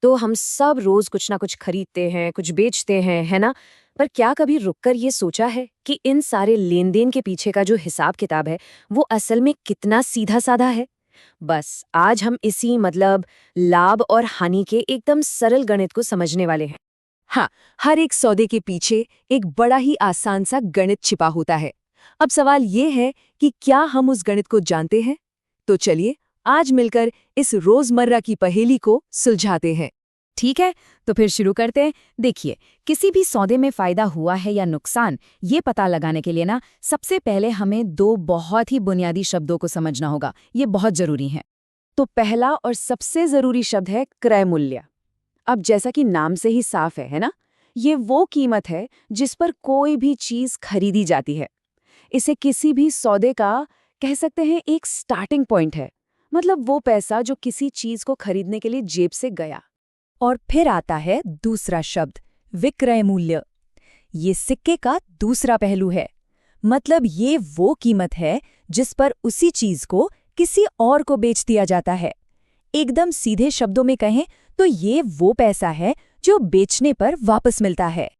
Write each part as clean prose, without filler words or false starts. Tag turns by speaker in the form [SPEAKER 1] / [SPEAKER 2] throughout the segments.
[SPEAKER 1] तो हम सब रोज कुछ ना कुछ खरीदते हैं, कुछ बेचते हैं, है ना? पर क्या कभी रुककर ये सोचा है कि इन सारे लेन-देन के पीछे का जो हिसाब किताब है, वो असल में कितना सीधा-साधा है? बस आज हम इसी मतलब लाभ और हानि के एकदम सरल गणित को समझने वाले हैं।
[SPEAKER 2] हाँ, हर एक सौदे के पीछे एक बड़ा ही आसान सा गणित छिपा होता है। अब सवाल ये है कि क्या हम उस गणित को जानते हैं? तो चलिए आज मिलकर इस रोजमर्रा की पहेली को सुलझाते हैं।
[SPEAKER 3] ठीक है, तो फिर शुरू करते हैं। देखिए, किसी भी सौदे में फायदा हुआ है या नुकसान, ये पता लगाने के लिए ना सबसे पहले हमें दो बहुत ही बुनियादी शब्दों को समझना होगा। ये बहुत जरूरी है।
[SPEAKER 2] तो पहला और सबसे जरूरी शब्द है क्रय मूल्य। अब जैसा कि नाम से ही साफ है ना? ये वो कीमत है जिस पर कोई भी चीज खरीदी जाती है। इसे किसी भी सौदे का कह सकते हैं एक स्टार्टिंग पॉइंट है। मतलब वो पैसा जो किसी चीज को खरीदने के लिए जेब से गया।
[SPEAKER 3] और फिर आता है दूसरा शब्द, विक्रय मूल्य। ये सिक्के का दूसरा पहलू है। मतलब ये वो कीमत है जिस पर उसी चीज को किसी और को बेच दिया जाता है। एकदम सीधे शब्दों में कहें तो ये वो पैसा है जो बेचने पर वापस मिलता है।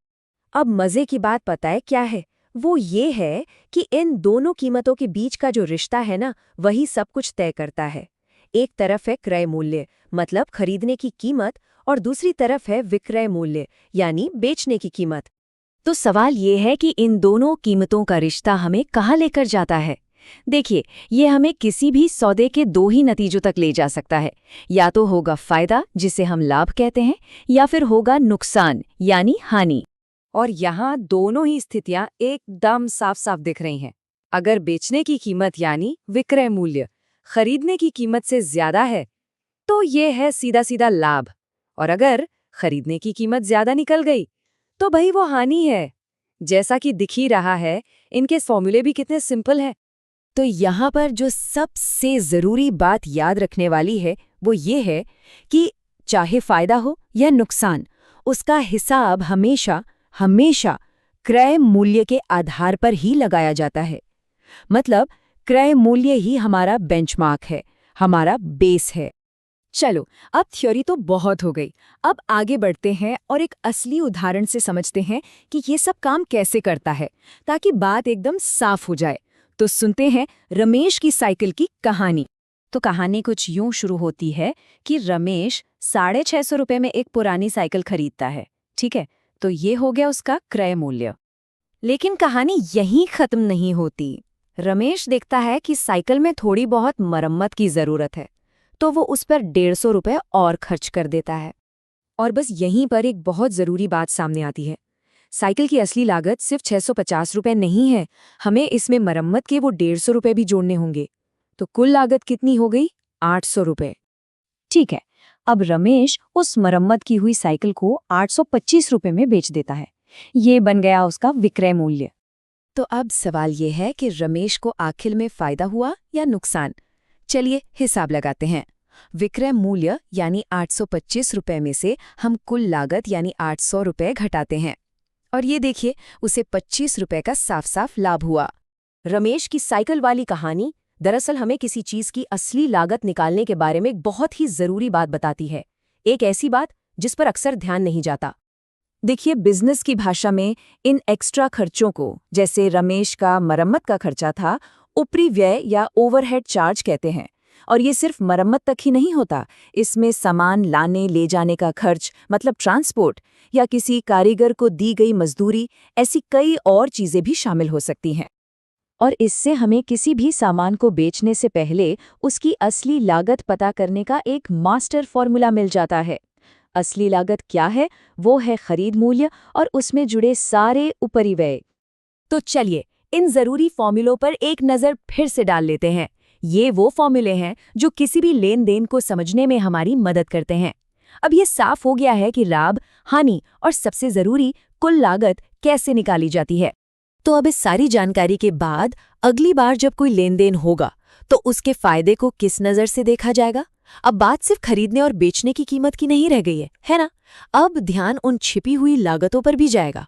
[SPEAKER 1] अब मजे की बात पता है क्या है? वो ये है कि इन दोनों कीमतों के बीच का जो रिश्ता है ना, वही सब कुछ तय करता है। एक तरफ है क्रय मूल्य, मतलब खरीदने की कीमत, और दूसरी तरफ है विक्रय मूल्य, यानी बेचने की कीमत। तो सवाल ये है कि इन दोनों कीमतों का रिश्ता हमें कहाँ लेकर जाता है? देखिए, ये हमें किसी भी सौदे के दो ही नतीजों तक ले जा सकता है। या तो होगा फायदा, जिसे हम लाभ कहते हैं, या फिर होगा नुकसान, यानी हानि।
[SPEAKER 2] और यहाँ दोनों ही स्थितियां एकदम साफ साफ दिख रही हैं। अगर बेचने की कीमत यानी विक्रय मूल्य खरीदने की कीमत से ज्यादा है, तो ये है सीधा सीधा लाभ। और अगर खरीदने की कीमत ज्यादा निकल गई, तो भाई वो हानि है। जैसा कि दिख ही रहा है, इनके फॉर्मूले भी कितने सिंपल हैं।
[SPEAKER 3] तो यहाँ पर जो सबसे जरूरी बात याद रखने वाली है वो ये है कि चाहे फायदा हो या नुकसान, उसका हिसाब हमेशा हमेशा क्रय मूल्य के आधार पर ही लगाया जाता है। मतलब क्रय मूल्य ही हमारा बेंचमार्क है, हमारा बेस है।
[SPEAKER 2] चलो, अब थ्योरी तो बहुत हो गई। अब आगे बढ़ते हैं और एक असली उदाहरण से समझते हैं कि ये सब काम कैसे करता है, ताकि बात एकदम साफ हो जाए। तो सुनते हैं रमेश की साइकिल की कहानी।
[SPEAKER 1] तो कहानी कुछ यूं शुरू होती है कि रमेश 650 रुपए में एक पुरानी साइकिल खरीदता है। ठीक है, तो ये हो गया उसका क्रय मूल्य। लेकिन कहानी यहीं खत्म नहीं होती। रमेश देखता है कि साइकिल में थोड़ी बहुत मरम्मत की जरूरत है, तो वो उस पर 150 रुपए और खर्च कर देता है।
[SPEAKER 2] और बस यहीं पर एक बहुत जरूरी बात सामने आती है। साइकिल की असली लागत सिर्फ 650 रुपए नहीं है, हमें इसमें मरम्मत के वो 150 रुपए भी जोड़ने होंगे। तो कुल लागत कितनी हो गई? 800 रुपए।
[SPEAKER 1] ठीक है, अब रमेश उस मरम्मत की हुई साइकिल को 825 रुपए में बेच देता है। ये बन गया उसका विक्रय मूल्य।
[SPEAKER 3] तो अब सवाल ये है कि रमेश को आखिर में फायदा हुआ या नुकसान? चलिए हिसाब लगाते हैं। विक्रय मूल्य यानी 825 रुपए में से हम कुल लागत यानी 800 रुपए घटाते हैं, और ये देखिए उसे 25 रुपए का साफ साफ लाभ हुआ।
[SPEAKER 1] रमेश की साइकिल वाली कहानी दरअसल हमें किसी चीज की असली लागत निकालने के बारे में एक बहुत ही जरूरी बात बताती है। एक ऐसी बात जिस पर अक्सर ध्यान नहीं जाता।
[SPEAKER 2] देखिए, बिजनेस की भाषा में इन एक्स्ट्रा खर्चों को, जैसे रमेश का मरम्मत का खर्चा था, ऊपरी व्यय या ओवरहेड चार्ज कहते हैं। और ये सिर्फ मरम्मत तक ही नहीं होता, इसमें सामान लाने ले जाने का खर्च मतलब ट्रांसपोर्ट, या किसी कारीगर को दी गई मजदूरी, ऐसी कई और चीजें भी शामिल हो सकती हैं।
[SPEAKER 1] और इससे हमें किसी भी सामान को बेचने से पहले उसकी असली लागत पता करने का एक मास्टर फॉर्मूला मिल जाता है। असली लागत क्या है? वो है खरीद मूल्य और उसमें जुड़े सारे ऊपरी व्यय। तो चलिए इन जरूरी फॉर्मूलों पर एक नज़र फिर से डाल लेते हैं। ये वो फॉर्मूले हैं जो किसी भी लेन देन को समझने में हमारी मदद करते हैं। अब ये साफ हो गया है कि लाभ, हानि और सबसे जरूरी कुल लागत कैसे निकाली जाती है। तो अब इस सारी जानकारी के बाद अगली बार जब कोई लेन देन होगा तो उसके फायदे को किस नज़र से देखा जाएगा? अब बात सिर्फ खरीदने और बेचने की कीमत की नहीं रह गई है ना? अब ध्यान उन छिपी हुई लागतों पर भी जाएगा।